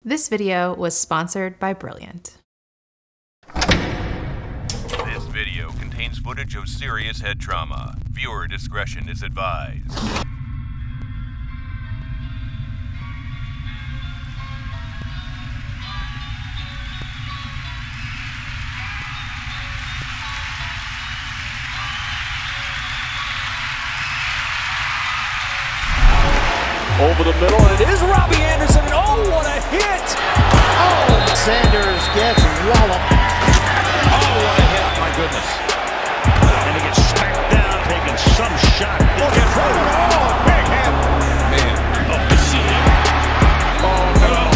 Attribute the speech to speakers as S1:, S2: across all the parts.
S1: This video was sponsored by Brilliant.
S2: This video contains footage of serious head trauma. Viewer discretion is advised.
S3: Over the middle, and it is Robbie Anderson, and oh, what a hit! Oh,
S4: Sanders gets walloped.
S3: Oh, what a hit, my goodness.
S5: And he gets smacked down, taking some shot.
S3: Look at Troy. Oh, big hit. Man.
S5: Oh, see it.
S3: Oh, no.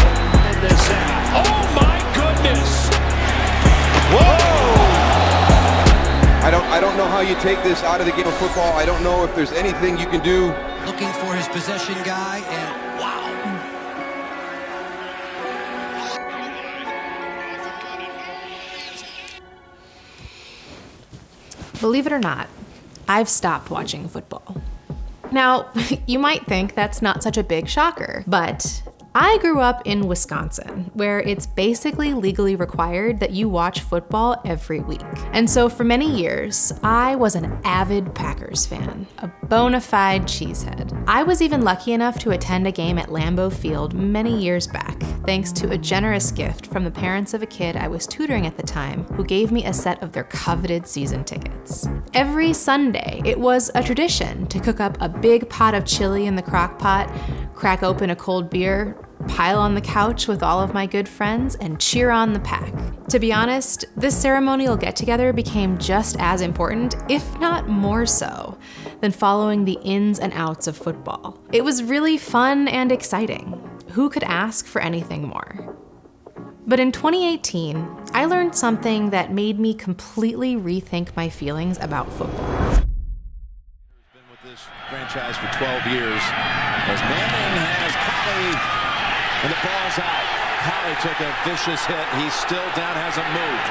S5: And this out.
S3: Oh, my goodness.
S5: Whoa!
S6: I don't know how you take this out of the game of football. I don't know if there's anything you can do.
S4: Looking for his possession guy, and wow.
S1: Believe it or not, I've stopped watching football. Now, you might think that's not such a big shocker, but I grew up in Wisconsin, where it's basically legally required that you watch football every week. And so for many years, I was an avid Packers fan, a bona fide cheesehead. I was even lucky enough to attend a game at Lambeau Field many years back, thanks to a generous gift from the parents of a kid I was tutoring at the time who gave me a set of their coveted season tickets. Every Sunday, it was a tradition to cook up a big pot of chili in the crock pot, crack open a cold beer, pile on the couch with all of my good friends, and cheer on the Pack. To be honest, this ceremonial get-together became just as important, if not more so, than following the ins and outs of football. It was really fun and exciting. Who could ask for anything more? But in 2018, I learned something that made me completely rethink my feelings about football.
S3: Been with this franchise for 12 years. As Manning has Collie, and the ball's out. Collie took a vicious hit. He's still down, hasn't moved.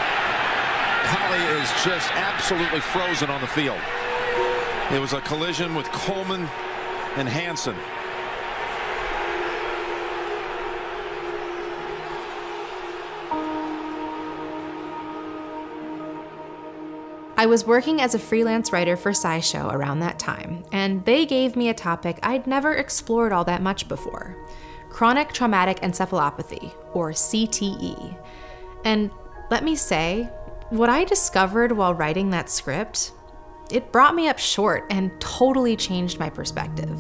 S3: Collie is just absolutely frozen on the field. It was a collision with Coleman and Hansen.
S1: I was working as a freelance writer for SciShow around that time, and they gave me a topic I'd never explored all that much before: chronic traumatic encephalopathy, or CTE. And let me say, what I discovered while writing that script, it brought me up short and totally changed my perspective.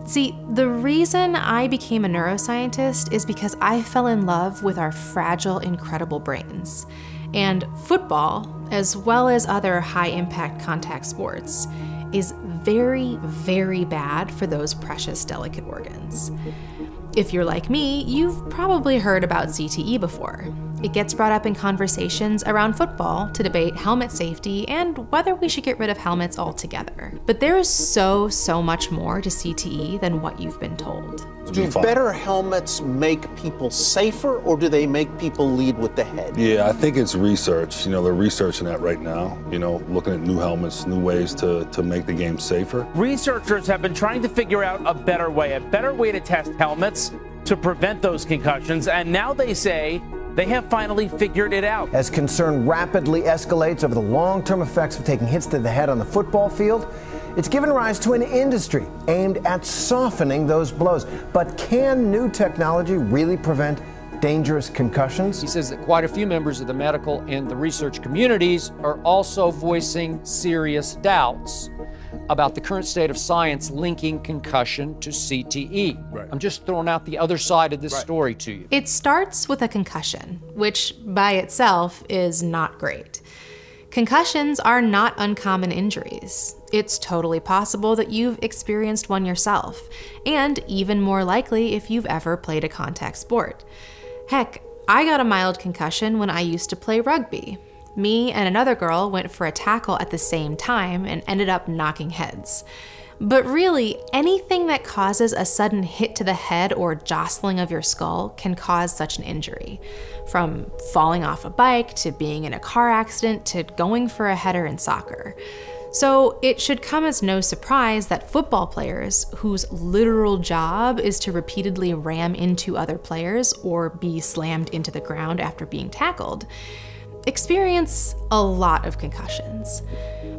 S1: See, the reason I became a neuroscientist is because I fell in love with our fragile, incredible brains. And football, as well as other high-impact contact sports, is very, very bad for those precious, delicate organs. If you're like me, you've probably heard about CTE before. It gets brought up in conversations around football to debate helmet safety and whether we should get rid of helmets altogether. But there is so much more to CTE than what you've been told.
S7: Do better helmets make people safer, or do they make people lead with the head?
S8: Yeah, I think it's research. You know, they're researching that right now. You know, looking at new helmets, new ways to make the game safer.
S9: Researchers have been trying to figure out a better way to test helmets to prevent those concussions, and now they say they have finally figured it out.
S10: As concern rapidly escalates over the long-term effects of taking hits to the head on the football field, it's given rise to an industry aimed at softening those blows. But can new technology really prevent dangerous concussions?
S11: He says that quite a few members of the medical and the research communities are also voicing serious doubts about the current state of science linking concussion to CTE. Right. I'm just throwing out the other side of this story to you.
S1: It starts with a concussion, which by itself is not great. Concussions are not uncommon injuries. It's totally possible that you've experienced one yourself, and even more likely if you've ever played a contact sport. Heck, I got a mild concussion when I used to play rugby. Me and another girl went for a tackle at the same time and ended up knocking heads. But really, anything that causes a sudden hit to the head or jostling of your skull can cause such an injury. From falling off a bike, to being in a car accident, to going for a header in soccer. So it should come as no surprise that football players, whose literal job is to repeatedly ram into other players or be slammed into the ground after being tackled, experience a lot of concussions.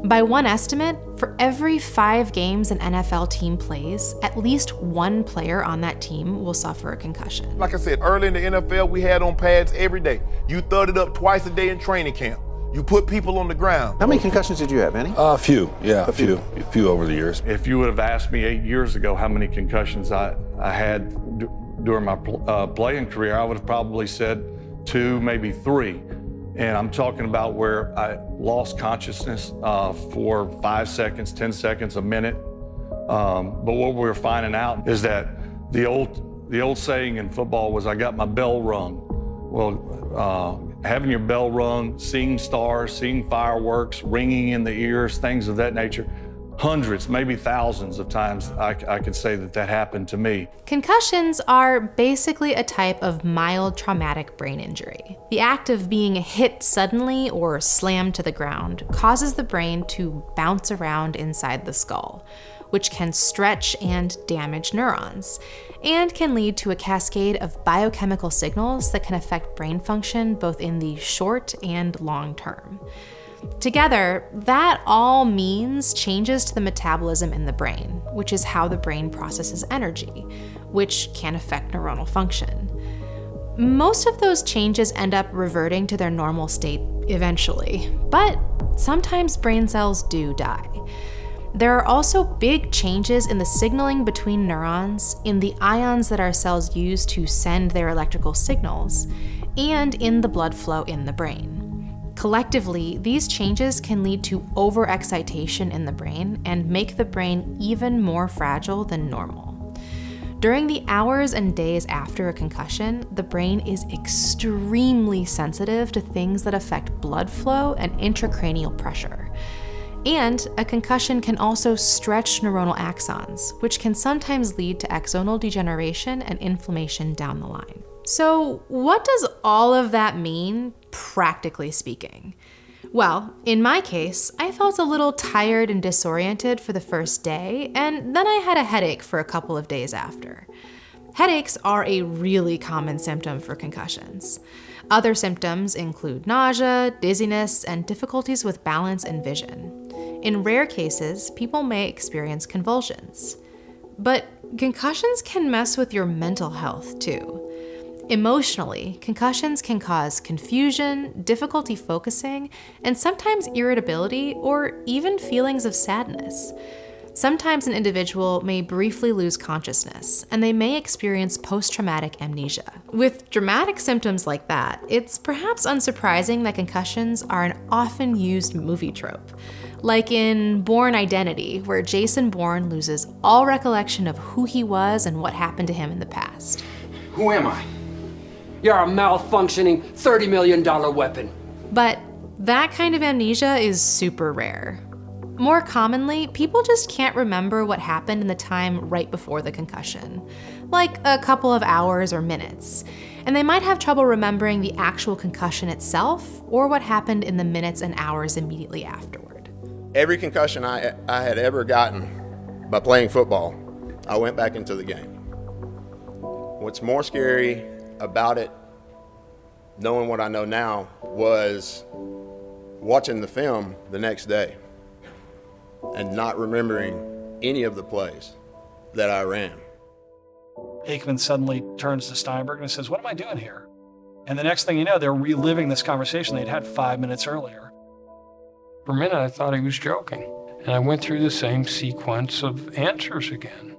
S1: By one estimate, for every 5 games an NFL team plays, at least one player on that team will suffer a concussion.
S12: Like I said, early in the NFL, we had on pads every day. You thudded up twice a day in training camp. You put people on the ground.
S7: How many concussions did you have, Manny?
S8: A few, yeah, a few over the years.
S13: If you would have asked me 8 years ago how many concussions I had during my playing career, I would have probably said 2, maybe 3. And I'm talking about where I lost consciousness for 5 seconds, 10 seconds, a minute. But what we're finding out is that the old saying in football was, "I got my bell rung." Well, having your bell rung, seeing stars, seeing fireworks, ringing in the ears, things of that nature, hundreds, maybe thousands of times I could say that happened to me.
S1: Concussions are basically a type of mild traumatic brain injury. The act of being hit suddenly or slammed to the ground causes the brain to bounce around inside the skull, which can stretch and damage neurons, and can lead to a cascade of biochemical signals that can affect brain function both in the short and long term. Together, that all means changes to the metabolism in the brain, which is how the brain processes energy, which can affect neuronal function. Most of those changes end up reverting to their normal state eventually, but sometimes brain cells do die. There are also big changes in the signaling between neurons, in the ions that our cells use to send their electrical signals, and in the blood flow in the brain. Collectively, these changes can lead to overexcitation in the brain and make the brain even more fragile than normal. During the hours and days after a concussion, the brain is extremely sensitive to things that affect blood flow and intracranial pressure. And a concussion can also stretch neuronal axons, which can sometimes lead to axonal degeneration and inflammation down the line. So what does all of that mean, practically speaking? Well, in my case, I felt a little tired and disoriented for the first day, and then I had a headache for a couple of days after. Headaches are a really common symptom for concussions. Other symptoms include nausea, dizziness, and difficulties with balance and vision. In rare cases, people may experience convulsions. But concussions can mess with your mental health too. Emotionally, concussions can cause confusion, difficulty focusing, and sometimes irritability or even feelings of sadness. Sometimes an individual may briefly lose consciousness, and they may experience post-traumatic amnesia. With dramatic symptoms like that, it's perhaps unsurprising that concussions are an often used movie trope, like in Bourne Identity, where Jason Bourne loses all recollection of who he was and what happened to him in the past.
S14: Who am I? You're a malfunctioning $30 million weapon.
S1: But that kind of amnesia is super rare. More commonly, people just can't remember what happened in the time right before the concussion, like a couple of hours or minutes. And they might have trouble remembering the actual concussion itself or what happened in the minutes and hours immediately afterward.
S15: Every concussion I had ever gotten by playing football, I went back into the game. What's more scary about it, knowing what I know now, was watching the film the next day and not remembering any of the plays that I ran.
S16: Aikman suddenly turns to Steinberg and says, "What am I doing here?" And the next thing you know, they're reliving this conversation they'd had 5 minutes earlier.
S17: For a minute, I thought he was joking. And I went through the same sequence of answers again.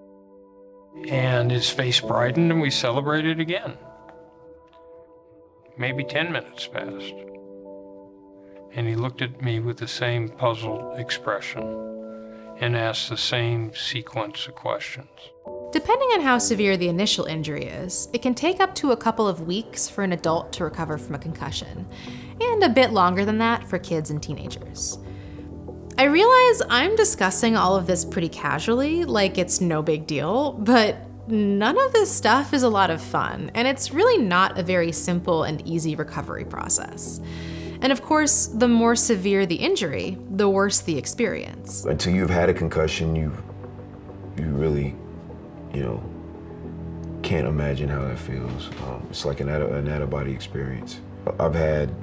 S17: And his face brightened and we celebrated again. Maybe 10 minutes passed. And he looked at me with the same puzzled expression and asked the same sequence of questions.
S1: Depending on how severe the initial injury is, it can take up to a couple of weeks for an adult to recover from a concussion, and a bit longer than that for kids and teenagers. I realize I'm discussing all of this pretty casually, like it's no big deal, but none of this stuff is a lot of fun, and it's really not a very simple and easy recovery process. And of course, the more severe the injury, the worse the experience.
S18: Until you've had a concussion, you really, can't imagine how that feels. It's like an out-of-body experience. I've had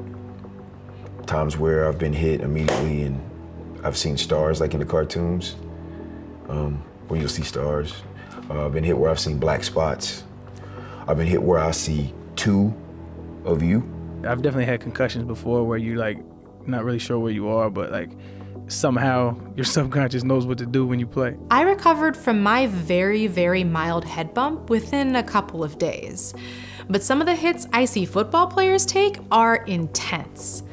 S18: times where I've been hit immediately and I've seen stars like in the cartoons, where you'll see stars. I've been hit where I've seen black spots. I've been hit where I see two of you.
S19: I've definitely had concussions before where you not really sure where you are, but somehow your subconscious knows what to do when you play.
S1: I recovered from my very, very mild head bump within a couple of days. But some of the hits I see football players take are intense.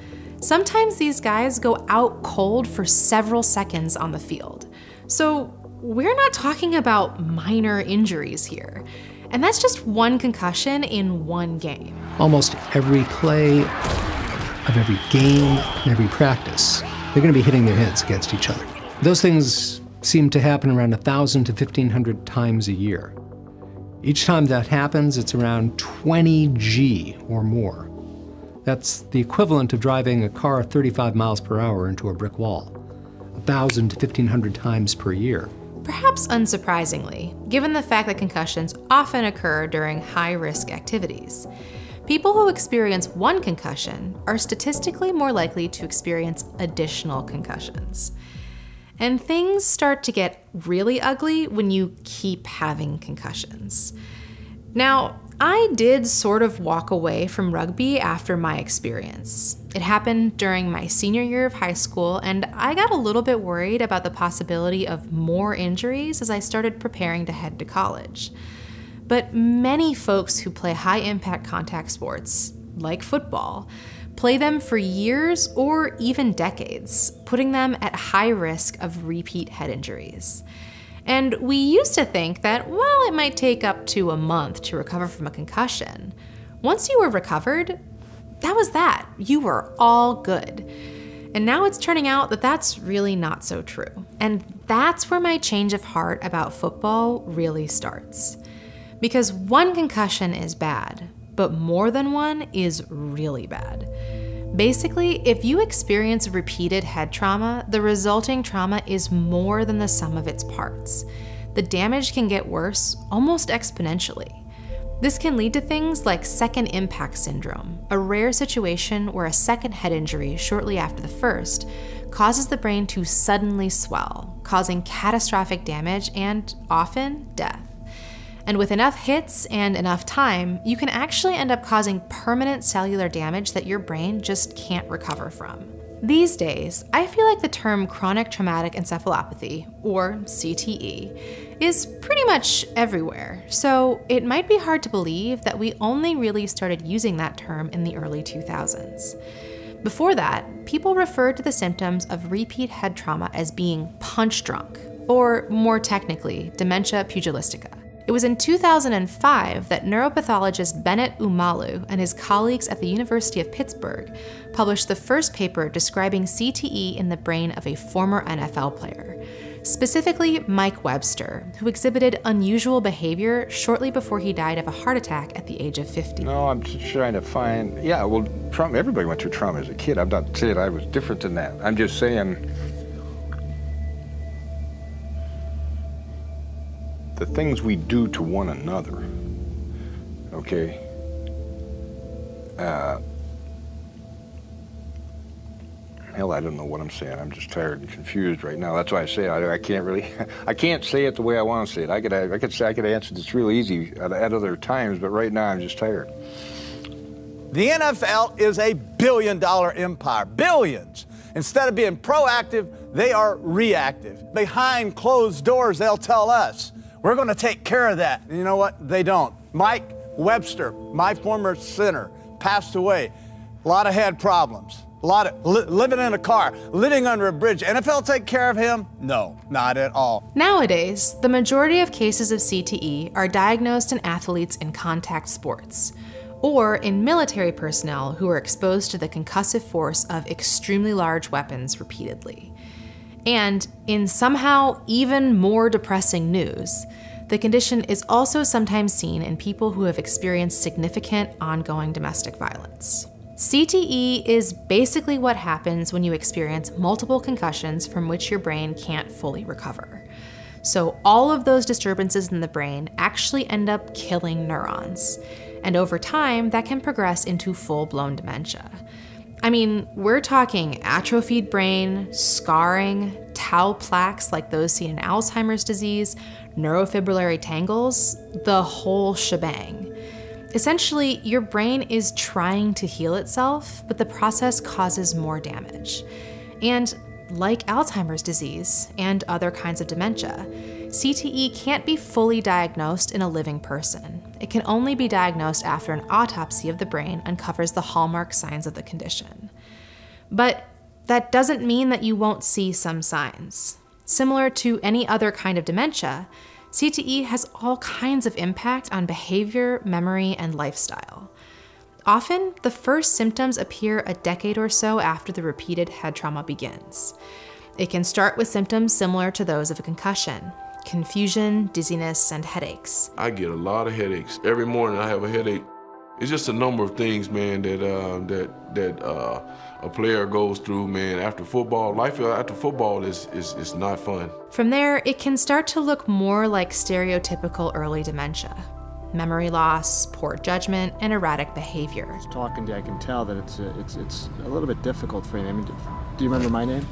S1: Sometimes these guys go out cold for several seconds on the field. So we're not talking about minor injuries here. And that's just one concussion in one game.
S20: Almost every play of every game and every practice, they're going to be hitting their heads against each other. Those things seem to happen around 1,000 to 1,500 times a year. Each time that happens, it's around 20 G or more. That's the equivalent of driving a car 35 miles per hour into a brick wall, 1,000 to 1,500 times per year.
S1: Perhaps unsurprisingly, given the fact that concussions often occur during high-risk activities. People who experience one concussion are statistically more likely to experience additional concussions. And things start to get really ugly when you keep having concussions. Now, I did sort of walk away from rugby after my experience. It happened during my senior year of high school, and I got a little bit worried about the possibility of more injuries as I started preparing to head to college. But many folks who play high-impact contact sports, like football, play them for years or even decades, putting them at high risk of repeat head injuries. And we used to think that, well, it might take up to a month to recover from a concussion. Once you were recovered, that was that. You were all good. And now it's turning out that that's really not so true. And that's where my change of heart about football really starts. Because one concussion is bad, but more than one is really bad. Basically, if you experience repeated head trauma, the resulting trauma is more than the sum of its parts. The damage can get worse almost exponentially. This can lead to things like second impact syndrome, a rare situation where a second head injury shortly after the first causes the brain to suddenly swell, causing catastrophic damage and often death. And with enough hits and enough time, you can actually end up causing permanent cellular damage that your brain just can't recover from. These days, I feel like the term chronic traumatic encephalopathy, or CTE, is pretty much everywhere, so it might be hard to believe that we only really started using that term in the early 2000s. Before that, people referred to the symptoms of repeat head trauma as being punch drunk, or more technically, Dementia Pugilistica. It was in 2005 that neuropathologist Bennett Umalu and his colleagues at the University of Pittsburgh published the first paper describing CTE in the brain of a former NFL player, specifically Mike Webster, who exhibited unusual behavior shortly before he died of a heart attack at the age of 50.
S21: No, I'm just trying to find, trauma, everybody went through trauma as a kid. I'm not saying I was different than that. I'm just saying the things we do to one another, okay? Hell, I don't know what I'm saying. I'm just tired and confused right now. That's why I say I can't really, I can't say it the way I want to say it. I could say I could answer this real easy at other times, but right now I'm just tired.
S22: The NFL is a billion-dollar empire, billions. Instead of being proactive, they are reactive. Behind closed doors, they'll tell us, we're going to take care of that. And you know what? They don't. Mike Webster, my former center, passed away. A lot of head problems. A lot of living in a car, living under a bridge. NFL take care of him? No, not at all.
S1: Nowadays, the majority of cases of CTE are diagnosed in athletes in contact sports, or in military personnel who are exposed to the concussive force of extremely large weapons repeatedly. And in somehow even more depressing news, the condition is also sometimes seen in people who have experienced significant ongoing domestic violence. CTE is basically what happens when you experience multiple concussions from which your brain can't fully recover. So all of those disturbances in the brain actually end up killing neurons. And over time, that can progress into full-blown dementia. I mean, we're talking atrophied brain, scarring, tau plaques like those seen in Alzheimer's disease, neurofibrillary tangles, the whole shebang. Essentially, your brain is trying to heal itself, but the process causes more damage. And like Alzheimer's disease and other kinds of dementia, CTE can't be fully diagnosed in a living person. It can only be diagnosed after an autopsy of the brain uncovers the hallmark signs of the condition. But that doesn't mean that you won't see some signs. Similar to any other kind of dementia, CTE has all kinds of impact on behavior, memory, and lifestyle. Often, the first symptoms appear a decade or so after the repeated head trauma begins. It can start with symptoms similar to those of a concussion: confusion, dizziness, and headaches.
S2: I get a lot of headaches. Every morning I have a headache. It's just a number of things, man, that a player goes through, man, after football. Life after football is not fun.
S1: From there, it can start to look more like stereotypical early dementia. Memory loss, poor judgment, and erratic behavior.
S5: Talking to you, I can tell that it's a little bit difficult for you. I mean, do you remember my name?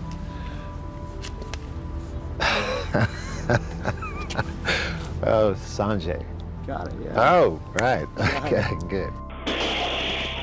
S23: Oh, Sanjay.
S5: Got it, yeah.
S23: Oh, right. Okay, good.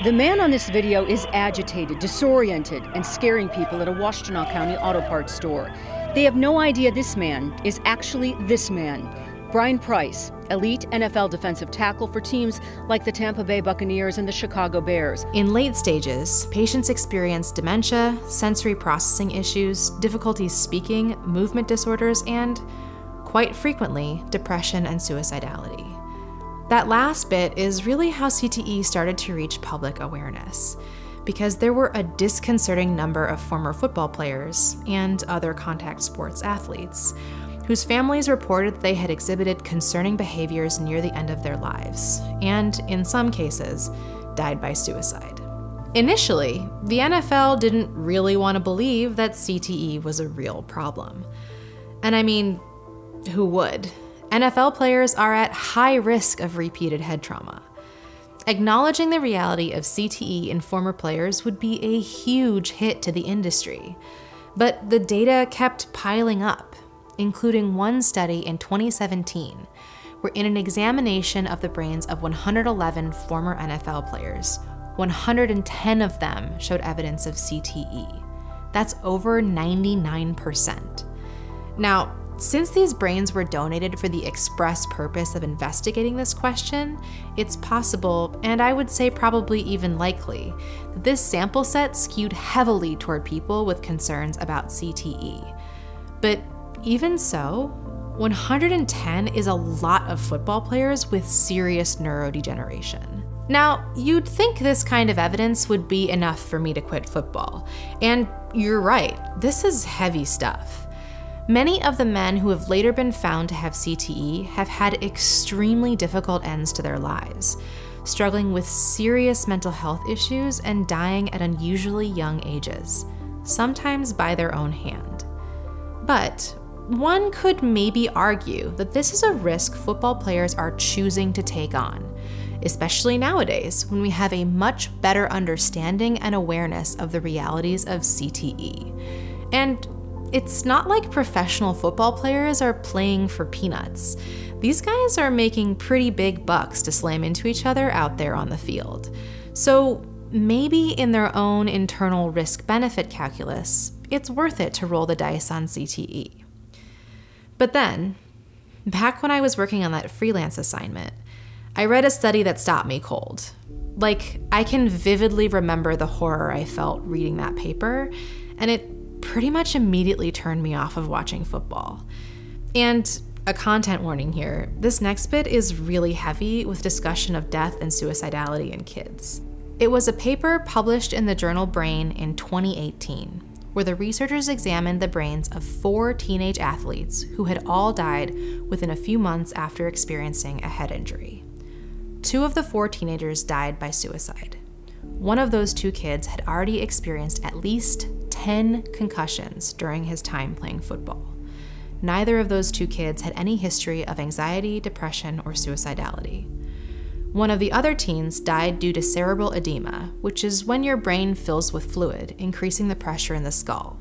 S24: The man on this video is agitated, disoriented, and scaring people at a Washtenaw County auto parts store. They have no idea this man is actually this man. Brian Price, elite NFL defensive tackle for teams like the Tampa Bay Buccaneers and the Chicago Bears.
S1: In late stages, patients experience dementia, sensory processing issues, difficulties speaking, movement disorders, and, quite frequently, depression and suicidality. That last bit is really how CTE started to reach public awareness, because there were a disconcerting number of former football players and other contact sports athletes whose families reported they had exhibited concerning behaviors near the end of their lives, and in some cases, died by suicide. Initially, the NFL didn't really want to believe that CTE was a real problem. And I mean, who would? NFL players are at high risk of repeated head trauma. Acknowledging the reality of CTE in former players would be a huge hit to the industry. But the data kept piling up, including one study in 2017, where in an examination of the brains of 111 former NFL players, 110 of them showed evidence of CTE. That's over 99%. Now, since these brains were donated for the express purpose of investigating this question, it's possible, and I would say probably even likely, that this sample set skewed heavily toward people with concerns about CTE. But even so, 110 is a lot of football players with serious neurodegeneration. Now, you'd think this kind of evidence would be enough for me to quit football. And you're right, this is heavy stuff. Many of the men who have later been found to have CTE have had extremely difficult ends to their lives, struggling with serious mental health issues and dying at unusually young ages, sometimes by their own hand. But one could maybe argue that this is a risk football players are choosing to take on, especially nowadays when we have a much better understanding and awareness of the realities of CTE. And it's not like professional football players are playing for peanuts. These guys are making pretty big bucks to slam into each other out there on the field. So maybe in their own internal risk-benefit calculus, it's worth it to roll the dice on CTE. But then, back when I was working on that freelance assignment, I read a study that stopped me cold. Like, I can vividly remember the horror I felt reading that paper, and it pretty much immediately turned me off of watching football. And a content warning here, this next bit is really heavy with discussion of death and suicidality in kids. It was a paper published in the journal Brain in 2018, where the researchers examined the brains of 4 teenage athletes who had all died within a few months after experiencing a head injury. 2 of the 4 teenagers died by suicide. One of those 2 kids had already experienced at least 10 concussions during his time playing football. Neither of those 2 kids had any history of anxiety, depression, or suicidality. One of the other teens died due to cerebral edema, which is when your brain fills with fluid, increasing the pressure in the skull.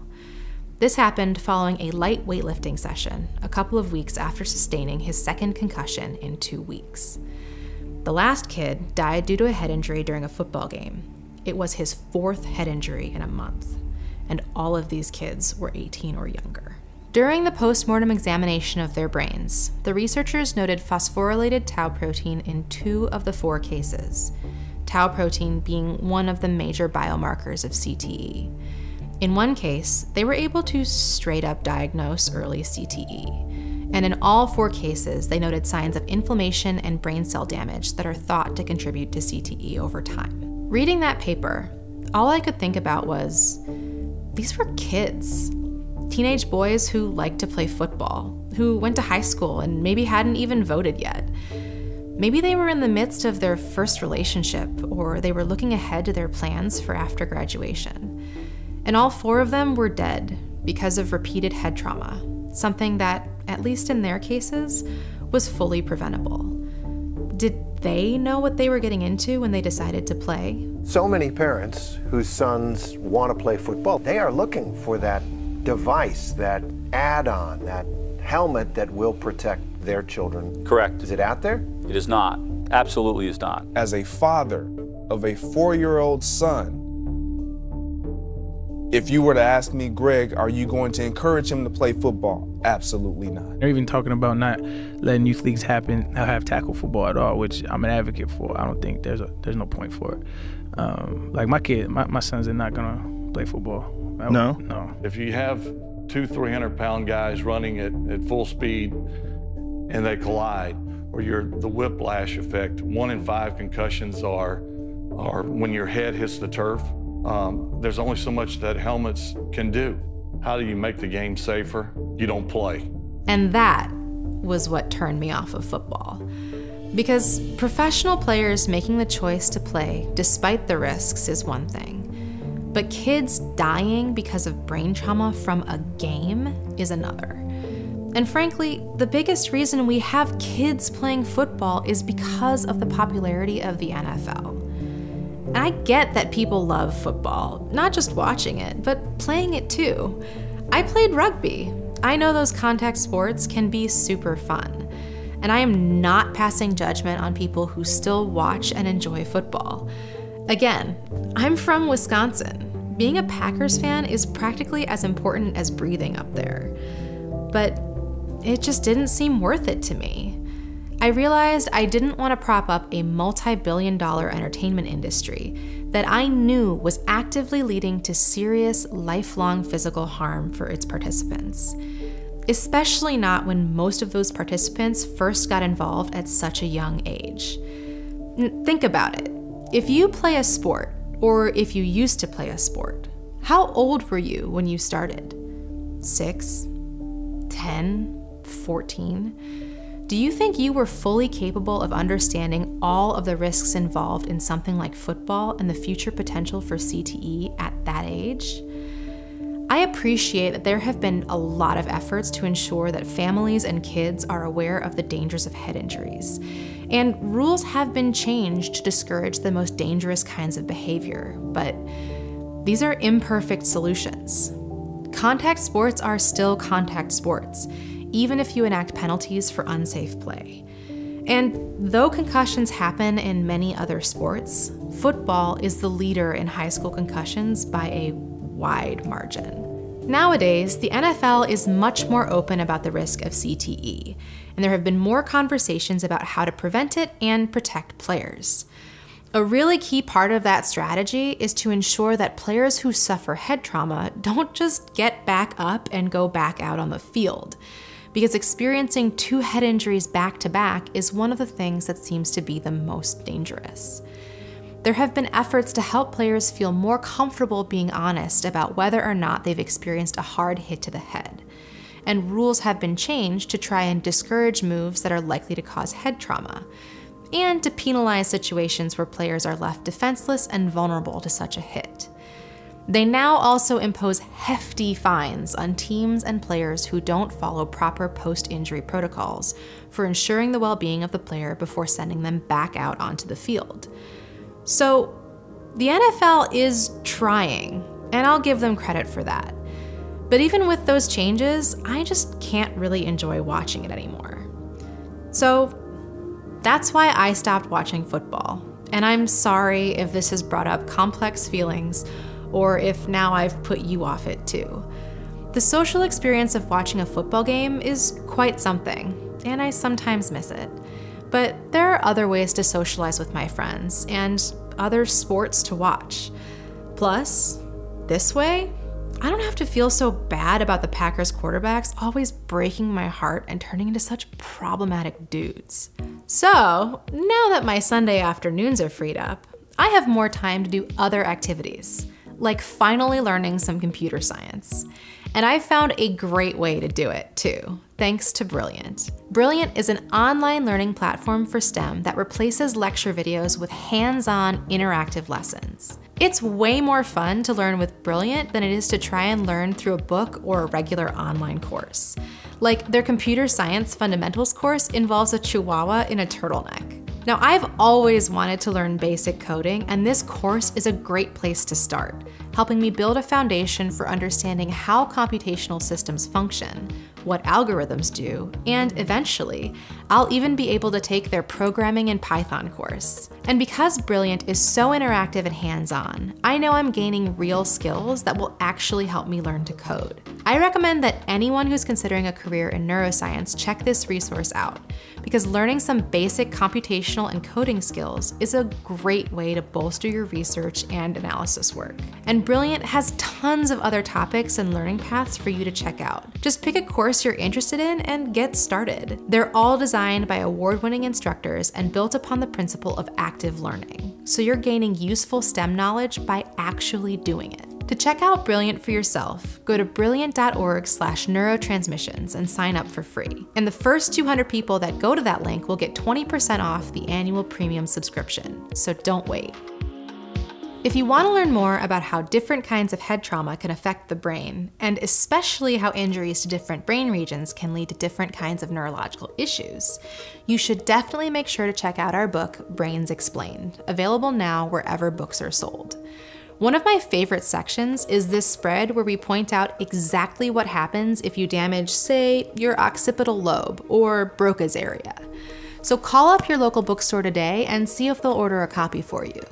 S1: This happened following a light weightlifting session, a couple of weeks after sustaining his 2nd concussion in 2 weeks. The last kid died due to a head injury during a football game. It was his 4th head injury in a month, and all of these kids were 18 or younger. During the postmortem examination of their brains, the researchers noted phosphorylated tau protein in 2 of the 4 cases, tau protein being one of the major biomarkers of CTE. In one case, they were able to straight up diagnose early CTE, and in all 4 cases, they noted signs of inflammation and brain cell damage that are thought to contribute to CTE over time. Reading that paper, all I could think about was, these were kids. Teenage boys who liked to play football, who went to high school and maybe hadn't even voted yet. Maybe they were in the midst of their first relationship, or they were looking ahead to their plans for after graduation. And all 4 of them were dead because of repeated head trauma, something that, at least in their cases, was fully preventable. Did they know what they were getting into when they decided to play?
S10: So many parents whose sons want to play football, they are looking for that device, that add-on, that helmet that will protect their children.
S3: Correct.
S10: Is it out there?
S3: It is not. Absolutely is not.
S4: As a father of a 4-year-old son, if you were to ask me, Greg, are you going to encourage him to play football? Absolutely not.
S19: They're even talking about not letting youth leagues have tackle football at all, which I'm an advocate for. I don't think there's no point for it. Like my sons are not gonna play football. No.
S13: If you have 200-300-pound guys running at full speed and they collide, or the whiplash effect, 1 in 5 concussions are when your head hits the turf. There's only so much that helmets can do. How do you make the game safer? You don't play.
S1: And that was what turned me off of football. Because professional players making the choice to play despite the risks is one thing. But kids dying because of brain trauma from a game is another. And frankly, the biggest reason we have kids playing football is because of the popularity of the NFL. And I get that people love football, not just watching it, but playing it too. I played rugby. I know those contact sports can be super fun. And I am not passing judgment on people who still watch and enjoy football. Again, I'm from Wisconsin. Being a Packers fan is practically as important as breathing up there. But it just didn't seem worth it to me. I realized I didn't want to prop up a multi-billion-dollar entertainment industry that I knew was actively leading to serious, lifelong physical harm for its participants. Especially not when most of those participants first got involved at such a young age. Think about it. If you play a sport, or if you used to play a sport, how old were you when you started? 6? 10? 14? Do you think you were fully capable of understanding all of the risks involved in something like football and the future potential for CTE at that age? I appreciate that there have been a lot of efforts to ensure that families and kids are aware of the dangers of head injuries, and rules have been changed to discourage the most dangerous kinds of behavior, but these are imperfect solutions. Contact sports are still contact sports, even if you enact penalties for unsafe play. And though concussions happen in many other sports, football is the leader in high school concussions by a wide margin. Nowadays, the NFL is much more open about the risk of CTE, and there have been more conversations about how to prevent it and protect players. A really key part of that strategy is to ensure that players who suffer head trauma don't just get back up and go back out on the field, because experiencing 2 head injuries back to back is one of the things that seems to be the most dangerous. There have been efforts to help players feel more comfortable being honest about whether or not they've experienced a hard hit to the head. And rules have been changed to try and discourage moves that are likely to cause head trauma. and to penalize situations where players are left defenseless and vulnerable to such a hit. They now also impose hefty fines on teams and players who don't follow proper post-injury protocols for ensuring the well-being of the player before sending them back out onto the field. So, the NFL is trying, and I'll give them credit for that. But even with those changes, I just can't really enjoy watching it anymore. So that's why I stopped watching football. And I'm sorry if this has brought up complex feelings or if now I've put you off it too. The social experience of watching a football game is quite something, and I sometimes miss it. But there are other ways to socialize with my friends and other sports to watch. Plus, this way, I don't have to feel so bad about the Packers quarterbacks always breaking my heart and turning into such problematic dudes. So, now that my Sunday afternoons are freed up, I have more time to do other activities, like finally learning some computer science. And I found a great way to do it too, thanks to Brilliant. Brilliant is an online learning platform for STEM that replaces lecture videos with hands-on interactive lessons. It's way more fun to learn with Brilliant than it is to try and learn through a book or a regular online course. Like, their computer science fundamentals course involves a chihuahua in a turtleneck. Now, I've always wanted to learn basic coding, and this course is a great place to start, helping me build a foundation for understanding how computational systems function, what algorithms do, and eventually, I'll even be able to take their programming in Python course. And because Brilliant is so interactive and hands-on, I know I'm gaining real skills that will actually help me learn to code. I recommend that anyone who's considering a career in neuroscience check this resource out, because learning some basic computational and coding skills is a great way to bolster your research and analysis work. And Brilliant has tons of other topics and learning paths for you to check out. Just pick a course you're interested in and get started. They're all designed by award-winning instructors and built upon the principle of active learning, so you're gaining useful STEM knowledge by actually doing it. To check out Brilliant for yourself, go to brilliant.org/neurotransmissions and sign up for free. And the first 200 people that go to that link will get 20% off the annual premium subscription, so don't wait. If you want to learn more about how different kinds of head trauma can affect the brain, and especially how injuries to different brain regions can lead to different kinds of neurological issues, you should definitely make sure to check out our book, Brains Explained, available now wherever books are sold. One of my favorite sections is this spread where we point out exactly what happens if you damage, say, your occipital lobe or Broca's area. So call up your local bookstore today and see if they'll order a copy for you.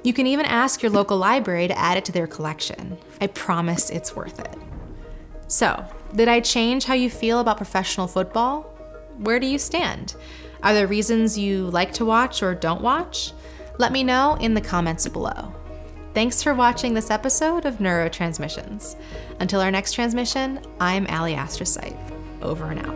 S1: You can even ask your local library to add it to their collection. I promise it's worth it. So, did I change how you feel about professional football? Where do you stand? Are there reasons you like to watch or don't watch? Let me know in the comments below. Thanks for watching this episode of Neurotransmissions. Until our next transmission, I'm Allie Astrocyte. Over and out.